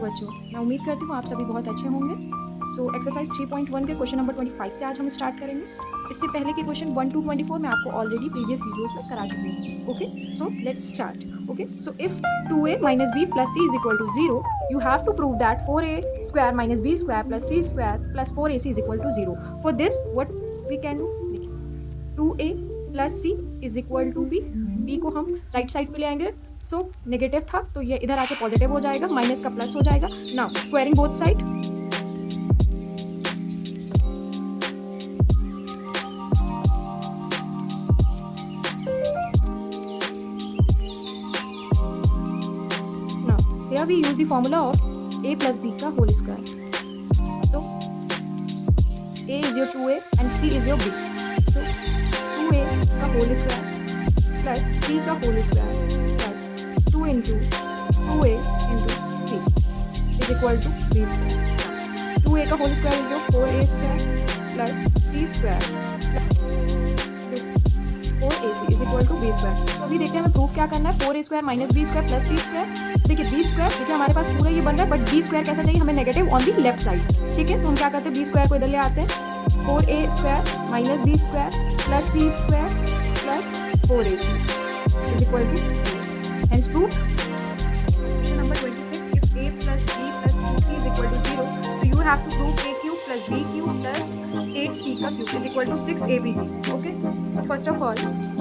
बच्चों, मैं उम्मीद करती हूँ आप सभी बहुत अच्छे होंगे। सो एक्सरसाइज 3.1 के क्वेश्चन नंबर 25 से आज हम स्टार्ट करेंगे। इससे पहले के क्वेश्चन 1 to 24 मैं आपको ऑलरेडी प्रीवियस वीडियोस में करा चुकी हूँ। Okay, so let's start. Okay, so if 2a minus b plus c is equal to 0, you have to prove that 4a square minus b square plus c square plus 4ac is equal to 0. For this, what we can do? देखिए, 2a plus c is equal to b. b को हम right side पे ले आएंगे। So negative था तो ये इधर आके पॉजिटिव हो जाएगा, माइनस का प्लस हो जाएगा। Now squaring both side, now here we use the formula of a plus b का whole square. So a is your 2a and c is your b. So 2a का whole square plus c का whole square plus 2 into 2a into c is equal to b square. 2a का whole square is your 4a square plus c square plus 4ac is equal to b square. तो अभी देखते हैं हमें proof क्या करना है। 4a square minus b square plus c square। देखिए b square, देखिए हमारे पास पूरा ये बन रहा है, बट b square कैसा चाहिए हमें, negative on the left side. ठीक है, तो हम क्या करते हैं, b square को इधर ले आते हैं। 4a square minus b square plus c square plus 4ac is equal to 0. Hence proof. Question number 26. If a plus b plus 2c is equal to 0, so you have to prove a cube plus b cube plus 8c का cube is equal to 6abc. Okay. So first of all,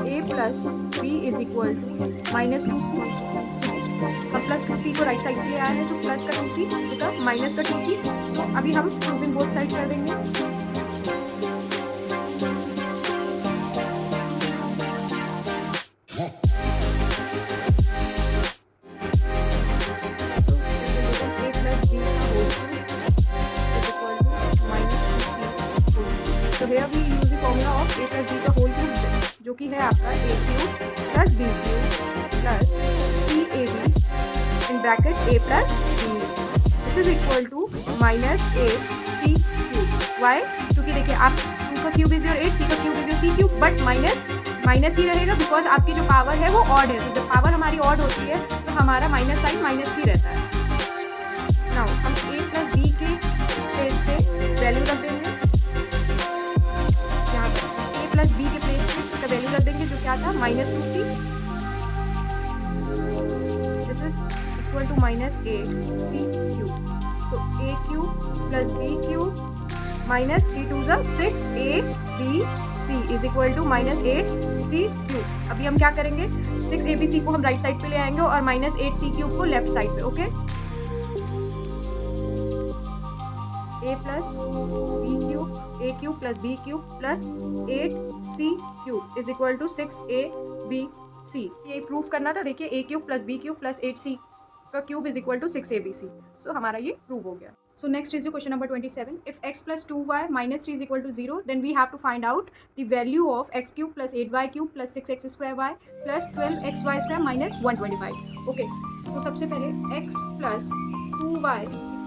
a plus b is equal to minus 2c. हम plus 2c को right side पे ले आए हैं, जो plus का 2c तथा माइनस का 2c. तो अभी हम प्रूविंग बोथ साइड कर देंगे. So here we use the formula of a plus b का whole cube, जो कि है आपका a cube plus b cube plus 3ab in bracket a plus b. This is equal to minus 8c cube. Why? क्योंकि देखिए आप 2 का cube is your 8, c का cube is your c cube, but minus ही रहेगा because आपकी जो power है वो ऑड है. तो जब पावर हमारी ऑड होती है तो हमारा माइनस साइन माइनस ही रहता है. नाउ हम a प्लस b के प्लेस पे वैल्यू रख देंगे. प्लस बी के प्लेस पे इसका वैल्यू रख देंगे, जो क्या था, minus 2c. This is equal to minus 8c cube. So a cube plus b cube minus 3 2 6abc is equal to minus 8c cube. अभी हम क्या करेंगे, 6abc को हम राइट साइड पे ले आएंगे और माइनस 8c क्यूब को लेफ्ट साइड पे. Okay, a plus b cube, a cube plus b cube plus 8c cube is equal to 6abc. ये प्रूफ करना था. देखिए a cube plus b cube plus 8c का cube is equal to 6abc. So हमारा ये prove हो गया. So next is question number 27. If x plus 2y minus 3 is equal to 0, then we have to find out the value of x cube plus 8y cube plus 6x square y plus 12xy square minus 125. Okay, so सबसे पहले x plus 2y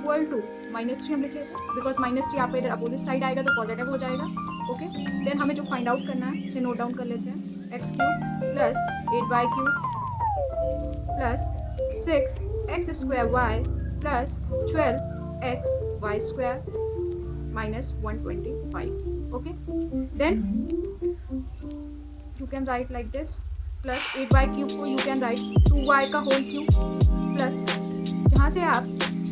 equal to -3 हम लिख लेते हैं, because -3 आपका इधर opposite side आएगा तो पॉजिटिव हो जाएगा. ओके, देन हमें जो फाइंड आउट करना है उसे नोट डाउन कर लेते हैं. X cube plus 8y cube plus 6x square y plus 12xy square minus 125. Okay, then you can write like this. Plus 8y cube को यू कैन राइट 2y का whole cube plus यहाँ से आप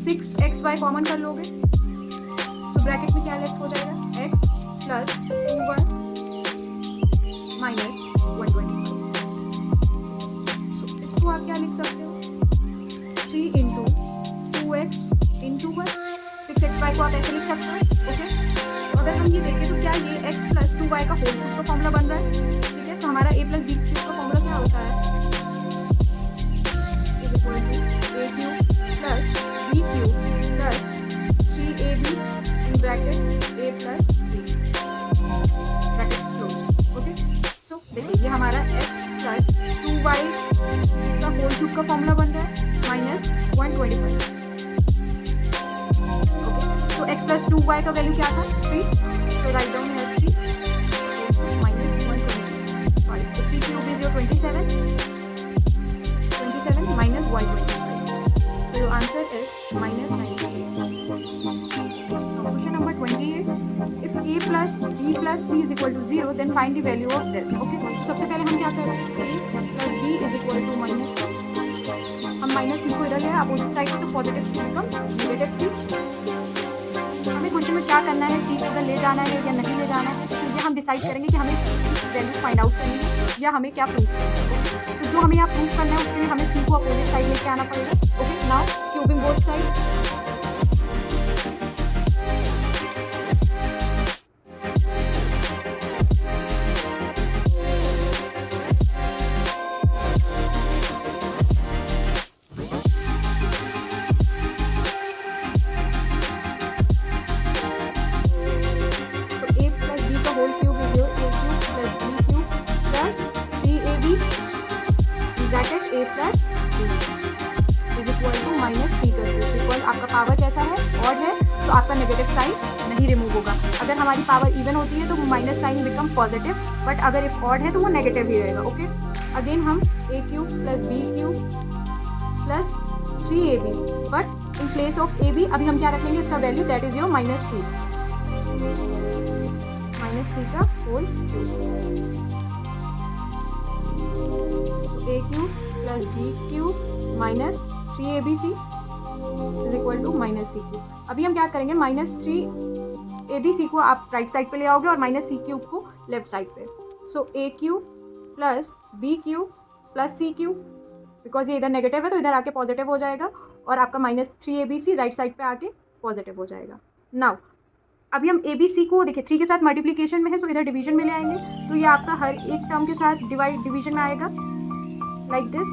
6xy common कर लोगे. So bracket में क्या left हो जाएगा, x प्लस 2y माइनस 125. सो इसको आप क्या लिख सकते हो, 3 इंटू 2x इंटू 1. 6xy को आप ऐसे लिख सकते हो. ओके, तो अगर हम ये देखें तो क्या ये x प्लस 2y का होल क्यूब का फॉर्मूला बन रहा है. ठीक है, सो हमारा a प्लस b क्यूब का फॉर्मूला क्या होता है, is equal to a cube plus b cube plus 3ab in bracket a plus b bracket closed. Okay, so देखिए ये हमारा x प्लस 2y का होल क्यूब का फॉर्मूला बन रहा है माइनस 125. ओके, सो x प्लस 2y का वैल्यू क्या था, 3. सो राइट डाउन है 3 minus 125. So 3 cube is your 27 minus y25. So your answer is minus plus C is equal to 0 then find the value of this. Okay, सबसे पहले हम क्या करें, a plus b is equal to minus C. हम minus सी को इधर ले opposite side पे, तो पॉजिटिव सी बिकम्स नेगेटिव सी। हमें क्वेश्चन में क्या करना है, सी को उधर ले जाना है या नहीं ले जाना है, तो ये हम डिसाइड करेंगे कि हमें वैल्यू फाइंड आउट करनी है या हमें क्या प्रूव करना है। तो जो हमें यहाँ प्रूव करना है उसके लिए हमें सी को अपोजिट साइड लेके आना पड़ेगा। Okay, now cubing both side. आपका पावर कैसा है, ऑड है, तो आपका नेगेटिव साइन नहीं रिमूव होगा। अगर हमारी पावर इवन होती है तो वो minus sign become positive, but अगर इफ ऑड है तो वो नेगेटिव ही रहेगा। ओके, अगेन हम A cube plus B cube plus 3ab, but in place of A B अभी हम क्या रखेंगे, इसका value that is your minus C का whole cube. So A cube plus B cube minus 3abc is equal to minus C cube. अभी हम क्या करेंगे, माइनस 3abc को आप राइट साइड पे ले आओगे और माइनस सी क्यूब को लेफ्ट साइड पे। So A cube plus B cube plus C cube, because ये इधर नेगेटिव है तो इधर आके पॉजिटिव हो जाएगा, और आपका माइनस 3abc राइट साइड पे आके पॉजिटिव हो जाएगा। नाउ अभी हम abc को देखिए 3 के साथ मल्टीप्लीकेशन में है, सो इधर डिवीजन में ले आएंगे, तो ये आपका हर एक टर्म के साथ डिवीजन में आएगा लाइक दिस।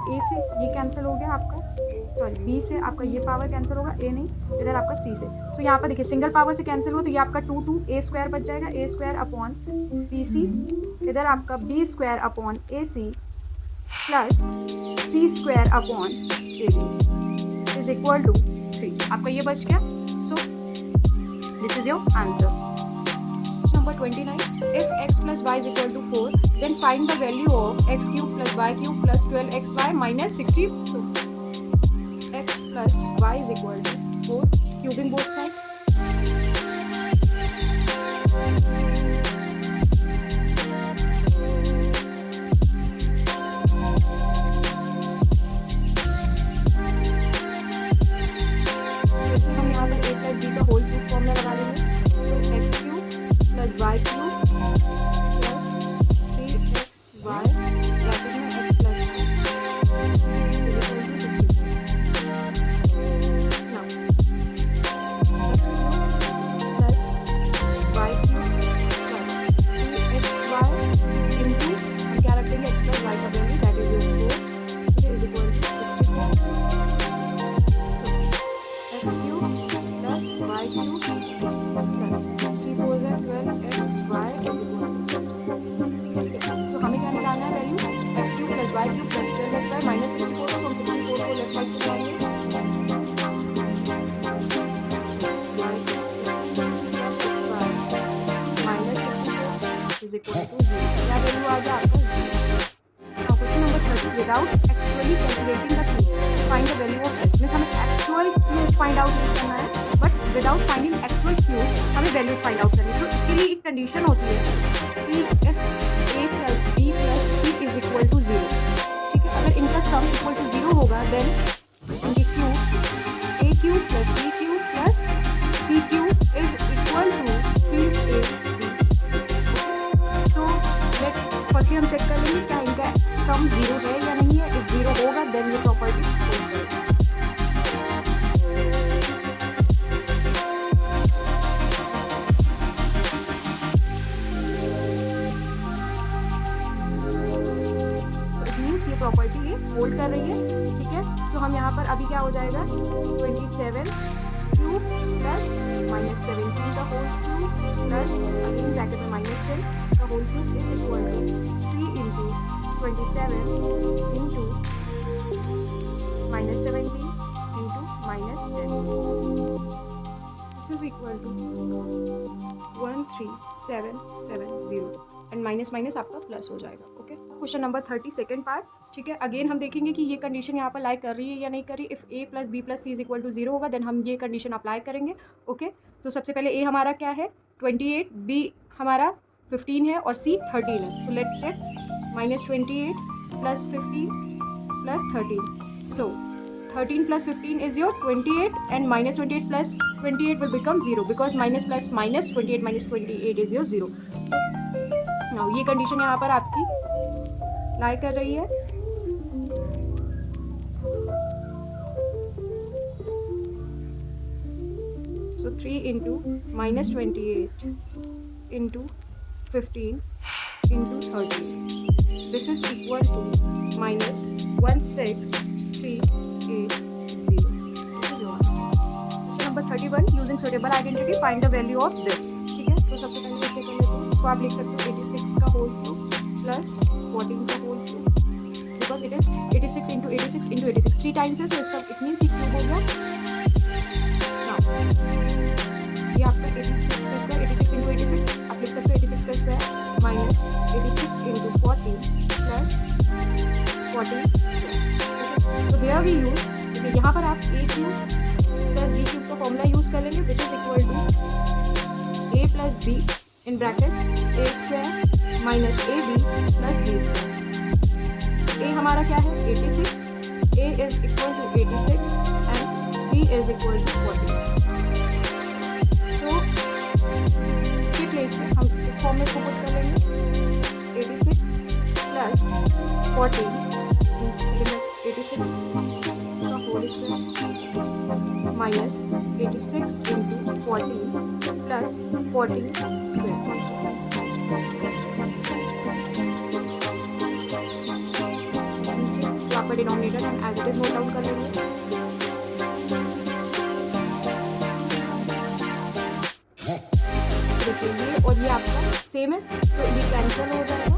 ए से ये कैंसिल हो गया आपका, सॉरी बी से आपका ये पावर कैंसिल होगा, ए नहीं, इधर आपका सी से। सो यहाँ पर देखिए सिंगल पावर से कैंसिल हो तो ये आपका 2 a स्क्वायर बच जाएगा, a square upon B C, इधर आपका b square upon A C plus c square upon A B is equal to 3। आपका ये बच गया। So this is your answer. Number 29. If x plus y is equal to 4, then find the value of x cube plus y cube plus 12xy minus 62. X plus y is equal to 4. Cubing both sides. जैसे हम यहाँ पर a plus b का whole cube formula लगा लेंगे, तो x cube plus y cube plus 3xy bracket में x plus is equal to 64। Now x cube plus y cube plus 3xy into हम क्या रख देंगे, x प्लस वाई का value that is your 4 is equal to 64। So x cube plus y cube plus 12xy is equal to 64। ठीक है, so हमें क्या निकालना है value, x cube plus y cube plus 12xy minus 64, तो हम 64 को लेफ्ट साइड पे लाएंगे, माइनस 64 इज इक्वल टू 0। क्या वैल्यू आ गया आपका 0। Now question number 30, without actually calculating the cube find the value of this. Means हमें एक्चुअल क्यूब फाइंड आउट नहीं करना है, but without finding actual cube हमें वैल्यूज फाइंड आउट करनी है। तो इसके लिए एक कंडीशन होती है कि if a plus B plus C is equal to 0। ठीक है, अगर इनका सम इक्वल टू 0 होगा देन इनके cube a cube plus B cube plus C cube is equal to 3abc। So let firstly हम चेक कर लेंगे क्या इनका सम 0 है या नहीं है। इफ 0 होगा देन ये प्रॉपर्टी होल्ड करेगा। प्रॉपर्टी ये होल्ड कर रही है। ठीक है, तो हम यहाँ पर अभी क्या हो जाएगा, 27 क्यूब प्लस माइनस 17 का whole cube plus again bracket में माइनस 10 का whole cube is equal to 3 into 27 into minus 17 into minus 10। This is equal to 13770 and minus minus आपका प्लस हो जाएगा। Okay question number 30 second part, ठीक है। Again हम देखेंगे कि ये कंडीशन यहाँ पर लाई कर रही है या नहीं कर रही। If a plus B plus C is equal to 0 होगा देन हम ये कंडीशन अप्लाई करेंगे, ओके। तो सबसे पहले a हमारा क्या है 28, b हमारा 15 है और c 13 है। So let's check -28 plus 15 plus 13। So 13 plus 15 is your 28 and -28 plus 28 will become 0 because minus plus minus 28 minus 28 is your 0. So now ये कंडीशन यहाँ पर आपकी लाई कर रही है। So 3 into -28 into 15 into 13. This is equal to -1638. 0. This is your answer. Question number 31. Using suitable identity, find the value of this. ठीक है, तो सबसे पहले इसे कर लेते हैं। इसको आप लिख सकते हो 86 का होल क्यूब प्लस 14 का whole cube, because it is 86 into 86 into 86 3 times है, सो इसका इट मीन्स क्यूब हो गया। ये आपका 86 का स्क्वायर 86 इंटू 86 आप लिख सकते हो 86 का square minus 86 into 14 plus 14 square. तो here we use, देखिए यहाँ पर आप a cube plus B cube का फॉर्मूला यूज़ कर लेंगे which is equal to a plus B in bracket a square minus A B plus B square. a हमारा क्या है 86, a is equal to 86 and b is equal to 14। So इसके place में हम इस form में इसको पुट कर लेंगे 86 प्लस 14 86 का whole square minus 86 into 14 plus 14 square. जो आपका डिनोमिनेटर हम as it is note down कर लेंगे। देखिए ये और ये आपका सेम है तो ये कैंसिल हो जाएगा,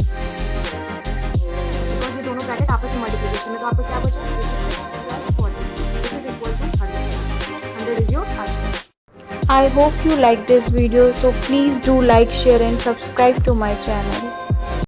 ये दोनों ब्रैकेट आपस में मल्टीप्लिकेशन में, तो आपको क्या बचा 86 plus 14 which is equal to 100. 100 is your answer. I hope you like this video, so please do like, share and subscribe to my channel.